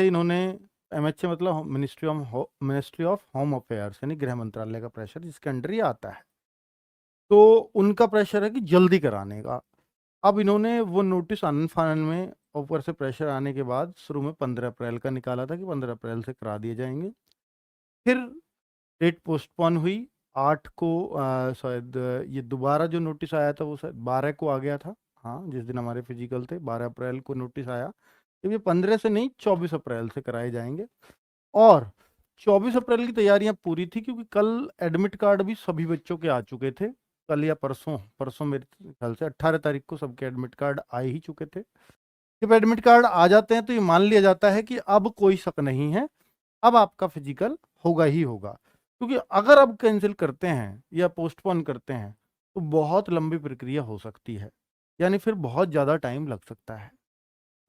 से इन्होंने MHA मतलब मिनिस्ट्री ऑफ होम अफेयर्स यानी गृह मंत्रालय का प्रेशर जिसके अंडर ये आता है, तो उनका प्रेशर है कि जल्दी कराने का। अब इन्होंने वो नोटिस आनन फानन में ऊपर से प्रेशर आने के बाद शुरू में 15 अप्रैल का निकाला था कि 15 अप्रैल से करा दिए जाएंगे। फिर डेट पोस्टपोन हुई 8 को, शायद ये दोबारा जो नोटिस आया था वो शायद 12 को आ गया था। हाँ, जिस दिन हमारे फिजिकल थे 12 अप्रैल को नोटिस आया कि ये 15 से नहीं 24 अप्रैल से कराए जाएंगे। और 24 अप्रैल की तैयारियां पूरी थी क्योंकि कल एडमिट कार्ड भी सभी बच्चों के आ चुके थे। कल या परसों परसों मेरे ख्याल से 18 तारीख को सबके एडमिट कार्ड आ ही चुके थे। जब एडमिट कार्ड आ जाते हैं तो ये मान लिया जाता है कि अब कोई शक नहीं है, अब आपका फिजिकल होगा ही होगा। क्योंकि अगर अब कैंसिल करते हैं या पोस्टपोन करते हैं तो बहुत लंबी प्रक्रिया हो सकती है, यानी फिर बहुत ज़्यादा टाइम लग सकता है।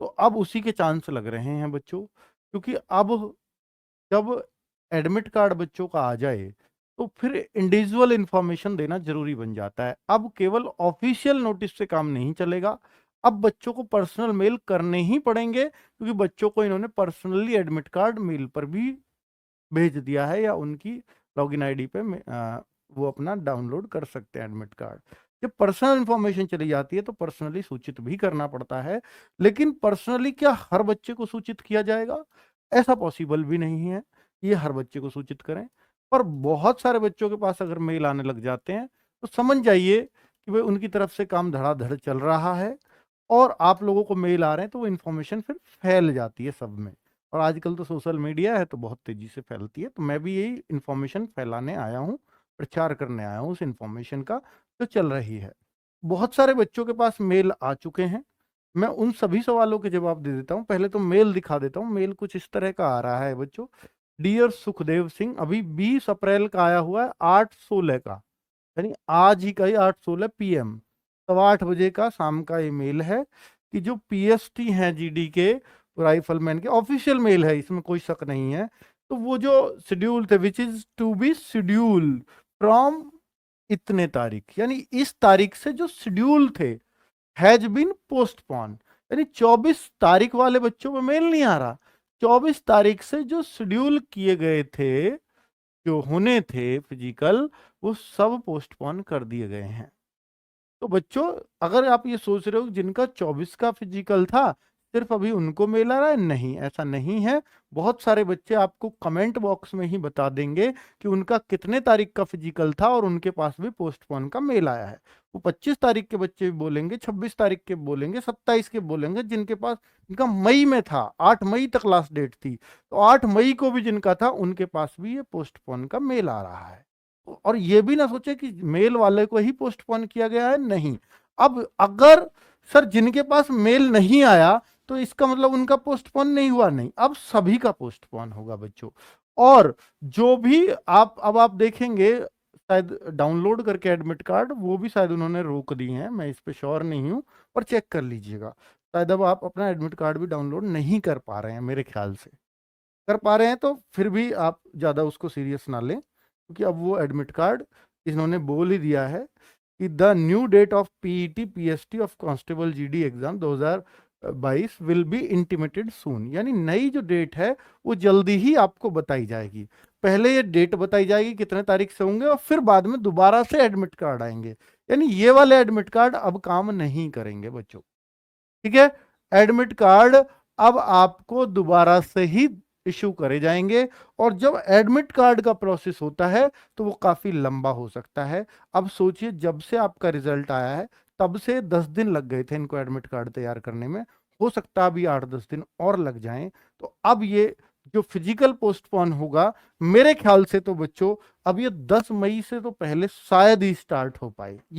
तो अब उसी के चांस लग रहे हैं बच्चों, क्योंकि अब जब एडमिट कार्ड बच्चों का आ जाए तो फिर इंडिविजुअल इंफॉर्मेशन देना जरूरी बन जाता है। अब केवल ऑफिशियल नोटिस से काम नहीं चलेगा, अब बच्चों को पर्सनल मेल करने ही पड़ेंगे, क्योंकि बच्चों को इन्होंने पर्सनली एडमिट कार्ड मेल पर भी भेज दिया है या उनकी लॉगिन आईडी पे वो अपना डाउनलोड कर सकते हैं एडमिट कार्ड। जब पर्सनल इंफॉर्मेशन चली जाती है तो पर्सनली सूचित भी करना पड़ता है, लेकिन पर्सनली क्या हर बच्चे को सूचित किया जाएगा? ऐसा पॉसिबल भी नहीं है ये हर बच्चे को सूचित करें। पर बहुत सारे बच्चों के पास अगर मेल आने लग जाते हैं तो समझ जाइए कि भाई उनकी तरफ से काम धड़ाधड़ चल रहा है और आप लोगों को मेल आ रहे हैं, तो वो इन्फॉर्मेशन फिर फैल जाती है सब में। और आजकल तो सोशल मीडिया है तो बहुत तेजी से फैलती है, तो मैं भी यही इन्फॉर्मेशन फैलाने आया हूँ, प्रचार करने आया हूँ उस इन्फॉर्मेशन का जो चल रही है। बहुत सारे बच्चों के पास मेल आ चुके हैं, मैं उन सभी सवालों के जवाब दे देता हूँ। पहले तो मेल दिखा देता हूँ। मेल कुछ इस तरह का आ रहा है बच्चों। डियर सुखदेव सिंह, अभी 20 अप्रैल का आया हुआ है 8:16 का, यानी आज ही का ही 8:16 PM, 8:15 का शाम का ये मेल है कि जो PST हैं GD के राइफलमैन के, ऑफिशियल मेल है, इसमें कोई शक नहीं है। तो वो जो शेड्यूल थे which is to be schedule from इतने तारीख, यानी इस तारीख से जो शेड्यूल थे हैज बीन पोस्टपोन, यानी 24 तारीख वाले बच्चों में मेल नहीं आ रहा। 24 तारीख से जो शेड्यूल किए गए थे, जो होने थे फिजिकल, वो सब पोस्टपोन कर दिए गए हैं। तो बच्चों अगर आप ये सोच रहे हो कि जिनका 24 का फिजिकल था सिर्फ अभी उनको मेल आ रहा है, नहीं, ऐसा नहीं है। बहुत सारे बच्चे आपको कमेंट बॉक्स में ही बता देंगे कि उनका कितने तारीख का फिजिकल था और उनके पास भी पोस्टपोन का मेल आया है। वो 25 तारीख के बच्चे भी बोलेंगे, 26 तारीख के बोलेंगे, 27 के बोलेंगे, जिनके पास, इनका मई में था, 8 मई तक लास्ट डेट थी, तो 8 मई को भी जिनका था उनके पास भी ये पोस्टपोन का मेल आ रहा है। और ये भी ना सोचे कि मेल वाले को ही पोस्टपोन किया गया है, नहीं। अब अगर सर जिनके पास मेल नहीं आया तो इसका मतलब उनका पोस्टपोन नहीं हुआ, नहीं, अब सभी का पोस्टपोन होगा बच्चों। और जो भी अब आप देखेंगे शायद डाउनलोड करके एडमिट कार्ड, वो भी शायद उन्होंने रोक दी हैं, मैं इस पे श्योर नहीं हूं, पर चेक कर लीजिएगा। शायद अब आप अपना एडमिट कार्ड भी डाउनलोड नहीं कर पा रहे हैं, मेरे ख्याल से कर पा रहे हैं तो फिर भी आप ज़्यादा उसको सीरियस ना लें, क्योंकि अब वो एडमिट कार्ड इन्होंने बोल ही दिया है कि the new date of PET PST of constable GD exam 2022 will be intimated soon, यानी नई जो डेट है वो जल्दी ही आपको बताई जाएगी। पहले ये डेट बताई जाएगी कितने तारीख से होंगे और फिर बाद में दोबारा से एडमिट कार्ड आएंगे, यानी ये वाले एडमिट कार्ड अब काम नहीं करेंगे बच्चों, ठीक है। एडमिट कार्ड अब आपको दोबारा से ही इशू करे जाएंगे, और जब एडमिट कार्ड का प्रोसेस होता है तो वो काफी लंबा हो सकता है। अब सोचिए जब से आपका रिजल्ट आया है तब से 10 दिन लग गए थे इनको एडमिट कार्ड तैयार करने में, हो सकता है अभी 8-10 दिन और लग जाएं। तो अब ये जो फिजिकल पोस्टपोन होगा, मेरे ख्याल से तो बच्चों अब ये 10 मई से तो पहले शायद ही स्टार्ट हो पाए।